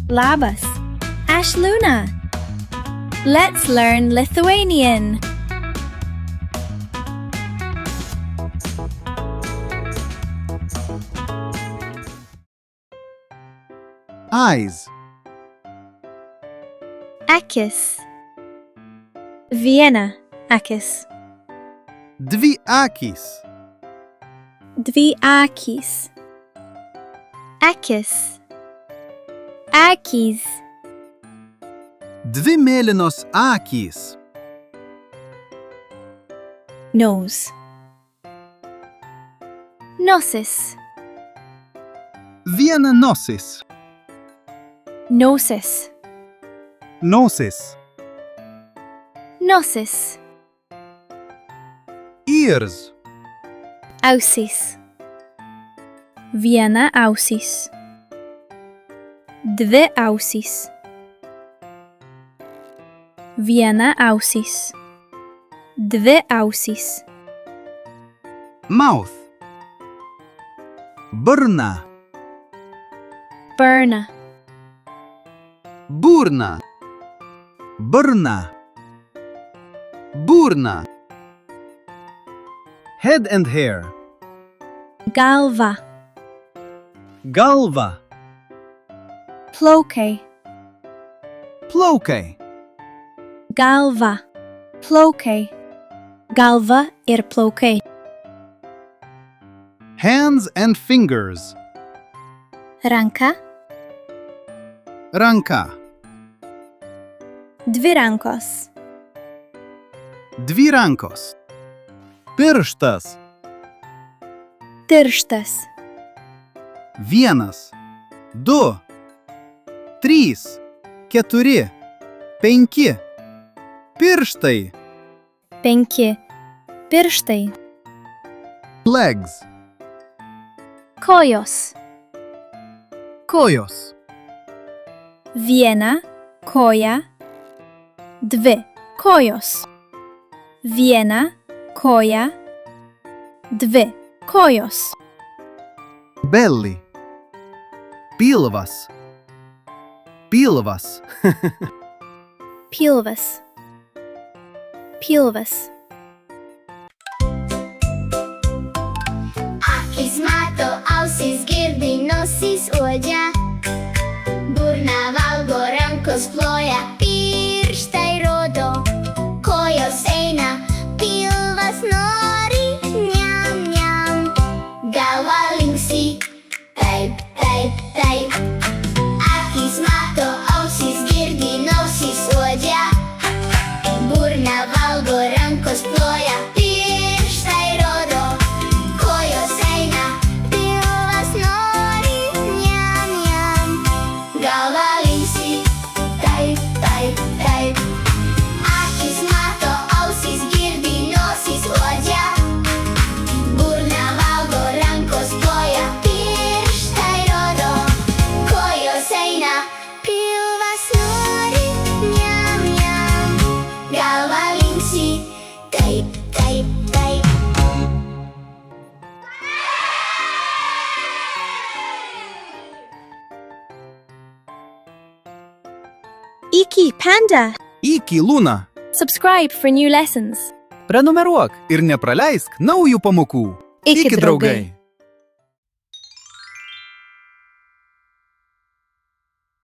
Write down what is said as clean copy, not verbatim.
Labas, aš Luna. Let's learn Lithuanian. Eyes. Akis. Viena akis. Dvi akys. Dvi akys. Akis. Akys. Dvi mėlynos akys. Nose. Nosis. Viena nosis. Nosis. Nosis. Nosis. Ears. Ausis. Viena ausis. Dvi ausis. Viena ausis. Dvi ausis. Mouth. Burna. Burna. Burna. Burna. Burna. Head and hair. Galva. Galva. Plaukai. Plaukai. Galva. Plaukai. Galva ir plaukai. Hands and fingers. Ranka. Ranka. Dvi rankos. Dvi rankos. Pirštas. Pirštas. Vienas. Du. Trys. Keturi. Penki. Pirštai. Penki. Pirštai. Legs. Kojos. Kojos. Viena koja. Dvi kojos. Viena koja. Dvi kojos. Belly. Pilvas. Pilvas. Pilvas. Pilvas. Akis mato, ausis girdi, nosis uodžia. Burna valgo, rankos ploja, pirštai rodo. Kojos eina, pilvas nori, niam, niam. Galva linksi, taip, taip, taip. Akis mato, ausis girdi, nosis uodžia. Burna valgo, rankos ploja, pirštai rodo. Kojos eina, pilvas nori, niam, niam. Galva linksi, taip, taip, taip. Akis mato, ausis girdi, nosis uodžia. Burna valgo, rankos ploja, pirštai rodo. Kojos eina, pilvas nori, niam, niam. Galva linksi, taip, taip, taip. Iki Panda. Iki Luna. Subscribe for new lessons. Prenumeruok ir nepraleisk naujų pamokų. Iki, draugai.